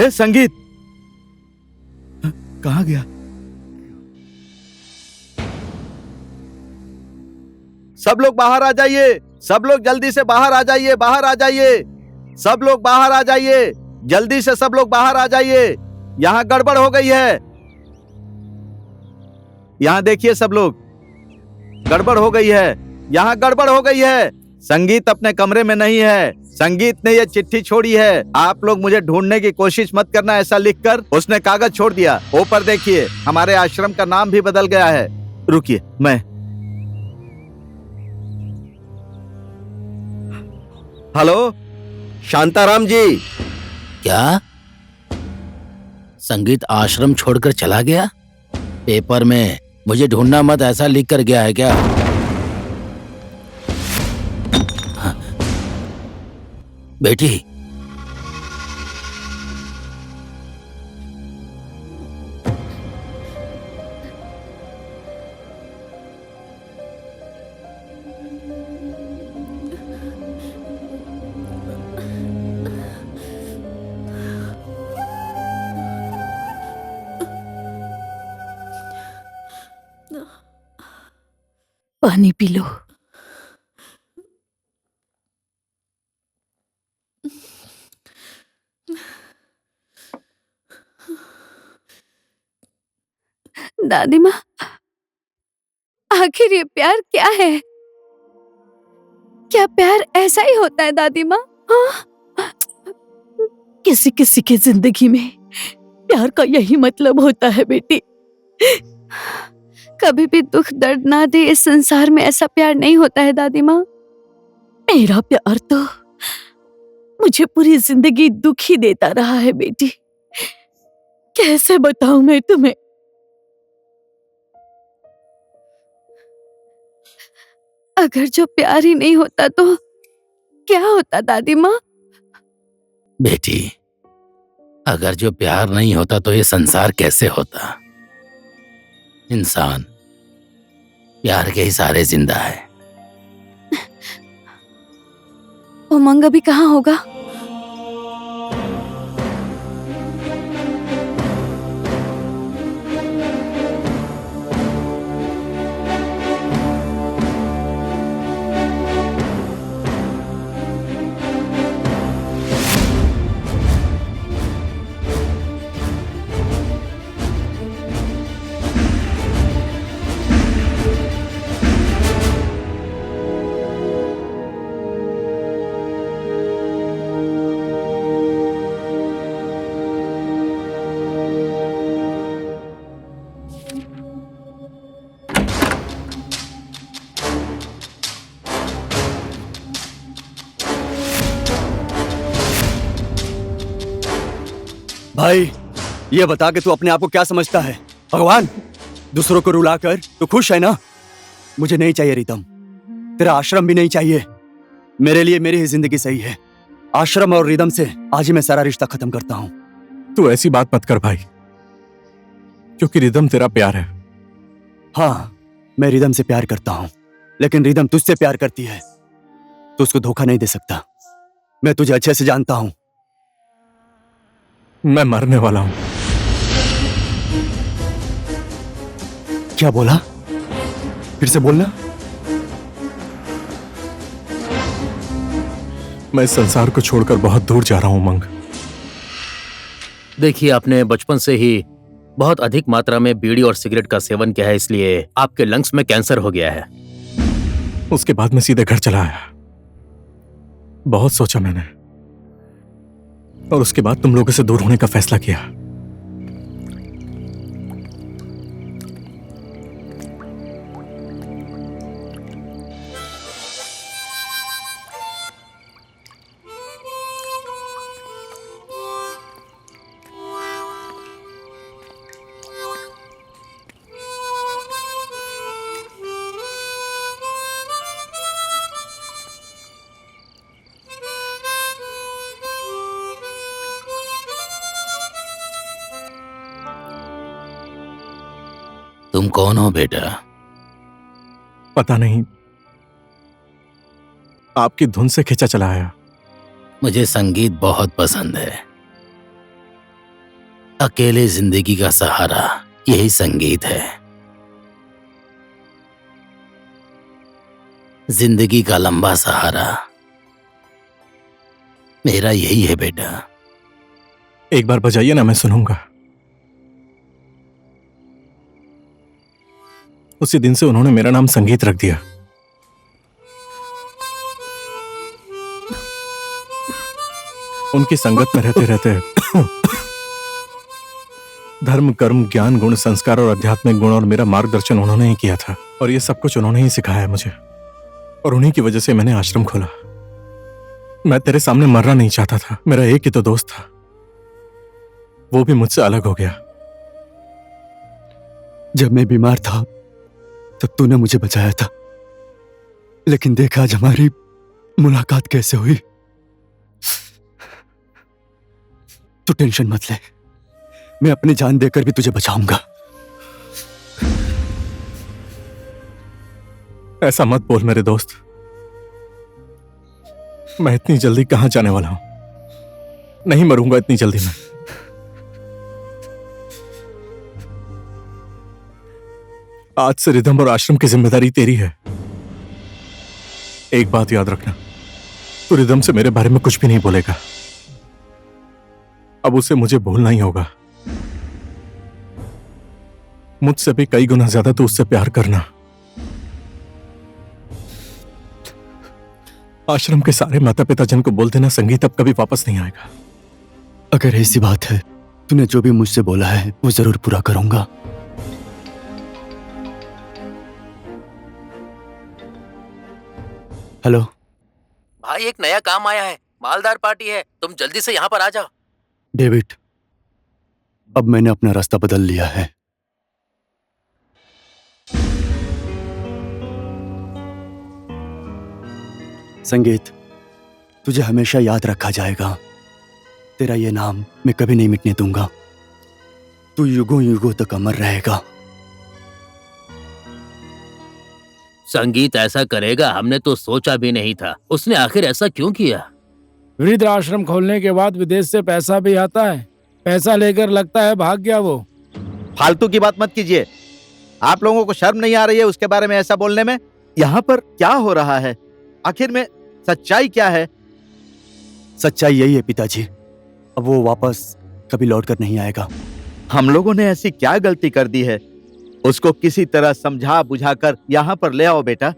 अरे संगीत कहाँ गया? सब लोग बाहर आ जाइए, सब लोग जल्दी से बाहर आ जाइए, बाहर आ जाइए, सब लोग बाहर आ जाइए, जल्दी से सब लोग बाहर आ जाइए, यहां गड़बड़ हो गई है। यहां देखिए सब लोग, गड़बड़ हो गई है, यहां गड़बड़ हो गई है। संगीत अपने कमरे में नहीं है। संगीत ने यह चिट्ठी छोड़ी है। आप लोग मुझे ढूंढने की कोशिश मत करना, ऐसा लिखकर उसने कागज छोड़ दिया। ऊपर देखिए, हमारे आश्रम का नाम भी बदल गया है। रुकिए, मैं हेलो शांताराम जी। क्या? संगीत आश्रम छोड़कर चला गया? पेपर में मुझे ढूंढना मत ऐसा लिख कर गया है क्या? हाँ। बेटी, पानी पी लो। दादी माँ, आखिर ये प्यार क्या है? क्या प्यार ऐसा ही होता है दादी माँ? हाँ? किसी किसी की जिंदगी में प्यार का यही मतलब होता है बेटी। कभी भी दुख दर्द ना दे इस संसार में ऐसा प्यार नहीं होता है दादी माँ। मेरा प्यार तो मुझे पूरी जिंदगी दुख ही देता रहा है बेटी। कैसे बताऊं मैं तुम्हें? अगर जो प्यार ही नहीं होता तो क्या होता दादी माँ? बेटी, अगर जो प्यार नहीं होता तो ये संसार कैसे होता? इंसान प्यार के ही सहारे जिंदा है। उमंग अभी कहाँ होगा? भाई, ये बता कि तू अपने आप को क्या समझता है? भगवान? दूसरों को रुलाकर तू खुश है ना? मुझे नहीं चाहिए रिदम, तेरा आश्रम भी नहीं चाहिए। मेरे लिए मेरी ही जिंदगी सही है। आश्रम और रिदम से आज ही मैं सारा रिश्ता खत्म करता हूँ। तू ऐसी बात मत कर भाई, क्योंकि रिदम तेरा प्यार है। हाँ, मैं रिदम से प्यार करता हूँ, लेकिन रिदम तुझसे प्यार करती है। तू उसको धोखा नहीं दे सकता। मैं तुझे अच्छे से जानता हूँ। मैं मरने वाला हूं। क्या बोला? फिर से बोलना। मैं इस संसार को छोड़कर बहुत दूर जा रहा हूं उमंग। देखिए, आपने बचपन से ही बहुत अधिक मात्रा में बीड़ी और सिगरेट का सेवन किया है, इसलिए आपके लंग्स में कैंसर हो गया है। उसके बाद मैं सीधे घर चला आया। बहुत सोचा मैंने, और उसके बाद तुम लोगों से दूर होने का फैसला किया। तुम कौन हो बेटा? पता नहीं, आपकी धुन से खींचा चला आया। मुझे संगीत बहुत पसंद है। अकेले जिंदगी का सहारा यही संगीत है। जिंदगी का लंबा सहारा मेरा यही है बेटा। एक बार बजाइए ना, मैं सुनूंगा। उसी दिन से उन्होंने मेरा नाम संगीत रख दिया। उनकी संगत में रहते रहते धर्म, कर्म, ज्ञान, गुण, संस्कार और आध्यात्मिक गुण और मेरा मार्गदर्शन उन्होंने ही किया था। और ये सब कुछ उन्होंने ही सिखाया है मुझे। और उन्हीं की वजह से मैंने आश्रम खोला। मैं तेरे सामने मरना नहीं चाहता था। मेरा एक ही तो दोस्त था, वो भी मुझसे अलग हो गया। जब मैं बीमार था तब तूने मुझे बचाया था, लेकिन देखा आज हमारी मुलाकात कैसे हुई। तू टेंशन मत ले, मैं अपनी जान देकर भी तुझे बचाऊंगा। ऐसा मत बोल मेरे दोस्त। मैं इतनी जल्दी कहां जाने वाला हूं? नहीं मरूंगा इतनी जल्दी मैं। आज से रिदम और आश्रम की जिम्मेदारी तेरी है। एक बात याद रखना, तू रिदम से मेरे बारे में कुछ भी नहीं बोलेगा। अब उसे मुझे भूलना ही होगा। मुझसे भी कई गुना ज्यादा तू उससे प्यार करना। आश्रम के सारे माता पिता जन को बोल देना संगीत अब कभी वापस नहीं आएगा। अगर ऐसी बात है, तूने जो भी मुझसे बोला है वो जरूर पूरा करूंगा। हेलो भाई, एक नया काम आया है, मालदार पार्टी है, तुम जल्दी से यहाँ पर आ जाओ। डेविड, अब मैंने अपना रास्ता बदल लिया है। संगीत, तुझे हमेशा याद रखा जाएगा। तेरा ये नाम मैं कभी नहीं मिटने दूंगा। तू युगों युगों तक अमर रहेगा। संगीत ऐसा करेगा हमने तो सोचा भी नहीं था। उसने आखिर ऐसा क्यों किया? वृद्ध आश्रम खोलने के बाद विदेश से पैसा भी आता है। पैसा लेकर लगता है भाग गया वो। फालतू की बात मत कीजिए। आप लोगों को शर्म नहीं आ रही है उसके बारे में ऐसा बोलने में? यहाँ पर क्या हो रहा है? आखिर में सच्चाई क्या है? सच्चाई यही है पिताजी, अब वो वापस कभी लौट कर नहीं आएगा। हम लोगों ने ऐसी क्या गलती कर दी है? उसको किसी तरह समझा बुझाकर यहाँ पर ले आओ बेटा।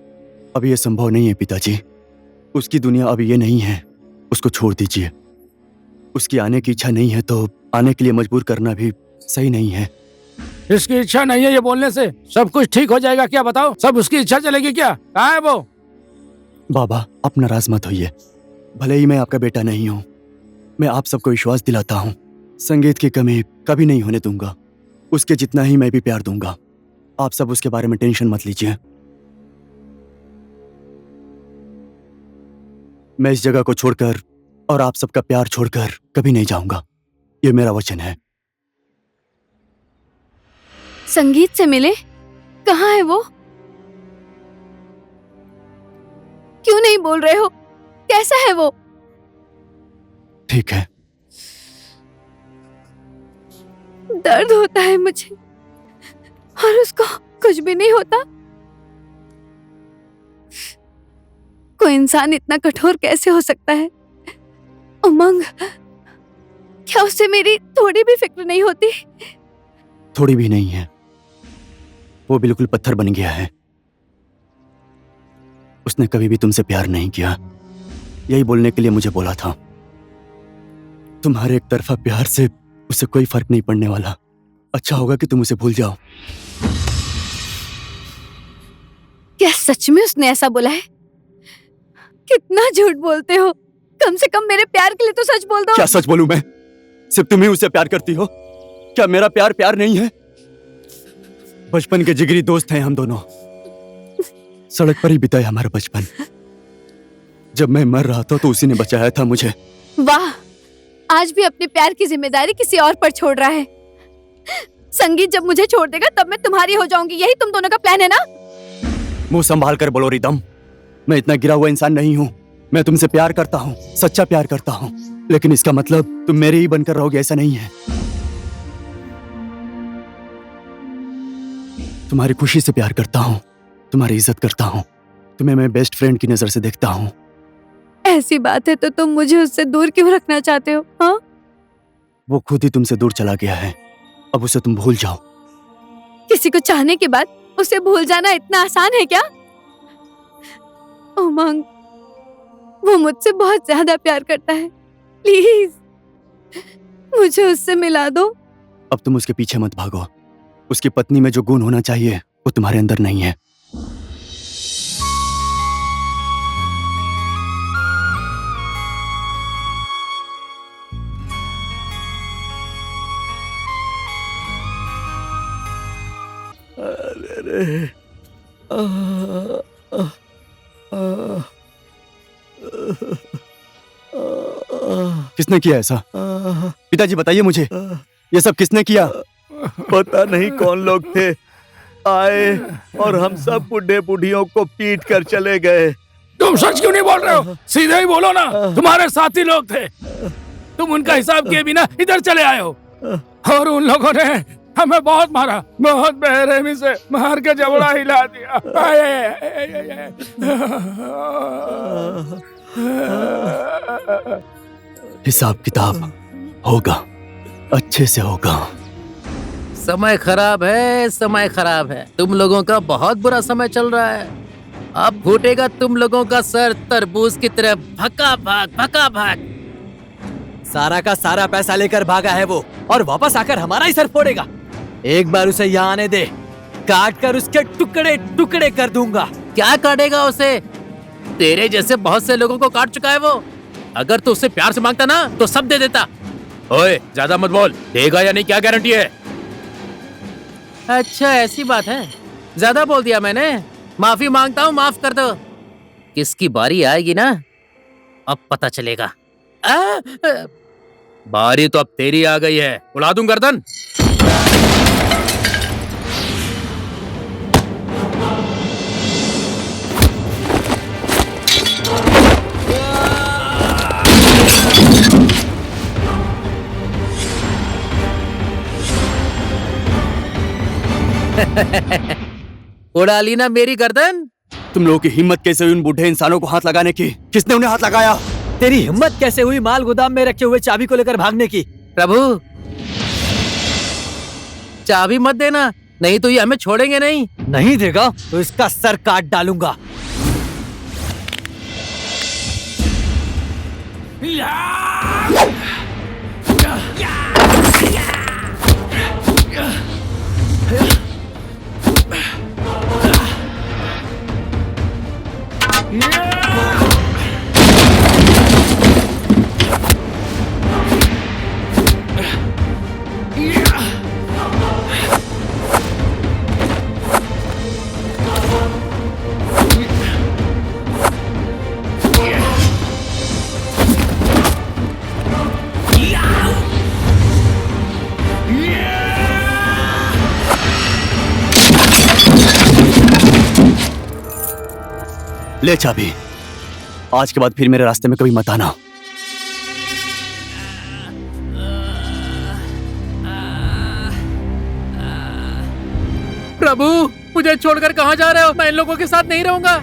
अब ये संभव नहीं है पिताजी। उसकी दुनिया अब ये नहीं है, उसको छोड़ दीजिए। उसकी आने की इच्छा नहीं है तो आने के लिए मजबूर करना भी सही नहीं है। इसकी इच्छा नहीं है ये बोलने से सब कुछ ठीक हो जाएगा क्या? बताओ, सब उसकी इच्छा चलेगी क्या? कहाँ है वो? बाबा, आप नाराज मत होइए। भले ही मैं आपका बेटा नहीं हूँ, मैं आप सबको विश्वास दिलाता हूँ, संगीत की कमी कभी नहीं होने दूंगा। उसके जितना ही मैं भी प्यार दूंगा। आप सब उसके बारे में टेंशन मत लीजिए। मैं इस जगह को छोड़कर और आप सबका प्यार छोड़कर कभी नहीं जाऊंगा, ये मेरा वचन है। संगीत से मिले? कहाँ है वो? क्यों नहीं बोल रहे हो? कैसा है वो? ठीक है। दर्द होता है मुझे और उसको कुछ भी नहीं होता। कोई इंसान इतना कठोर कैसे हो सकता है? उमंग, क्या उससे मेरी थोड़ी भी फिक्र नहीं होती? थोड़ी भी नहीं है, वो बिल्कुल पत्थर बन गया है। उसने कभी भी तुमसे प्यार नहीं किया, यही बोलने के लिए मुझे बोला था। तुम्हारे एक तरफा प्यार से उसे कोई फर्क नहीं पड़ने वाला। अच्छा होगा कि तुम उसे भूल जाओ। क्या सच में उसने ऐसा बोला है? कितना झूठ बोलते हो। कम से कम मेरे प्यार के लिए तो सच बोल दो। क्या सच बोलूं मैं? सिर्फ तुम ही उसे प्यार करती हो? क्या मेरा प्यार प्यार नहीं है? बचपन के जिगरी दोस्त हैं हम दोनों। सड़क पर ही बिताया हमारा बचपन। जब मैं मर रहा था तो उसी ने बचाया था मुझे। वाह, आज भी अपने प्यार की जिम्मेदारी किसी और पर छोड़ रहा है। संगीत जब मुझे छोड़ देगा तब मैं तुम्हारी हो जाऊंगी, यही तुम दोनों का प्लान है ना? मुंह संभाल कर बोलो रिदम, मैं इतना गिरा हुआ इंसान नहीं हूँ। मैं तुमसे प्यार करता हूँ, सच्चा प्यार करता हूँ, लेकिन इसका मतलब तुम मेरे ही बनकर रहोगे ऐसा नहीं है। तुम्हारी खुशी से प्यार करता हूँ, तुम्हारी इज्जत करता हूँ, तुम्हें मैं बेस्ट फ्रेंड की नजर से देखता हूँ। ऐसी बात है तो तुम मुझे उससे दूर क्यों रखना चाहते हो? हाँ, वो खुद ही तुमसे दूर चला गया है, अब उसे तुम भूल जाओ। किसी को चाहने के बाद उसे भूल जाना इतना आसान है क्या? उमंग, वो मुझसे बहुत ज्यादा प्यार करता है, प्लीज मुझे उससे मिला दो। अब तुम उसके पीछे मत भागो। उसकी पत्नी में जो गुण होना चाहिए वो तुम्हारे अंदर नहीं है। किसने किया ऐसा? पिताजी बताइए मुझे, ये सब किसने किया? पता नहीं कौन लोग थे, आए और हम सब बूढ़े बूढ़ियों को पीट कर चले गए। तुम सच क्यों नहीं बोल रहे हो? सीधे ही बोलो ना, तुम्हारे साथी लोग थे, तुम उनका हिसाब किए बिना इधर चले आए हो और उन लोगों ने हमें बहुत मारा, बहुत बेरहमी से मार के जबड़ा हिला दिया। आए, आए, आए, आए। हिसाब किताब होगा, अच्छे से होगा। समय खराब है, समय खराब है। तुम लोगों का बहुत बुरा समय चल रहा है। अब फूटेगा तुम लोगों का सर तरबूज की तरह भका भाग, भका भाग। सारा का सारा पैसा लेकर भागा है वो, और वापस आकर हमारा ही सर फोड़ेगा। एक बार उसे यहाँ आने दे, काट कर उसके टुकड़े टुकड़े कर दूंगा। क्या काटेगा उसे? तेरे जैसे बहुत से लोगों को काट चुका है वो। अगर तू उससे प्यार से मांगता ना तो सब दे देता। ओए, ज्यादा मत बोल, देगा या नहीं क्या गारंटी है? अच्छा, ऐसी बात है, ज्यादा बोल दिया मैंने। माफी मांगता हूँ, माफ कर दो। किसकी बारी आएगी ना, अब पता चलेगा। बारी तो अब तेरी आ गई है, उड़ा दूं गर्दन। उड़ा ली ना मेरी गर्दन? तुम लोगों की हिम्मत कैसे हुई उन बूढ़े इंसानों को हाथ लगाने की? किसने उन्हें हाथ लगाया? तेरी हिम्मत कैसे हुई माल गोदाम में रखे हुए चाबी को लेकर भागने की? प्रभु, चाबी मत देना, नहीं तो ये हमें छोड़ेंगे नहीं। नहीं देगा तो इसका सर काट डालूंगा। ले चाबी, आज के बाद फिर मेरे रास्ते में कभी मत आना। प्रभु, मुझे छोड़कर कहाँ जा रहे हो? मैं इन लोगों के साथ नहीं रहूंगा।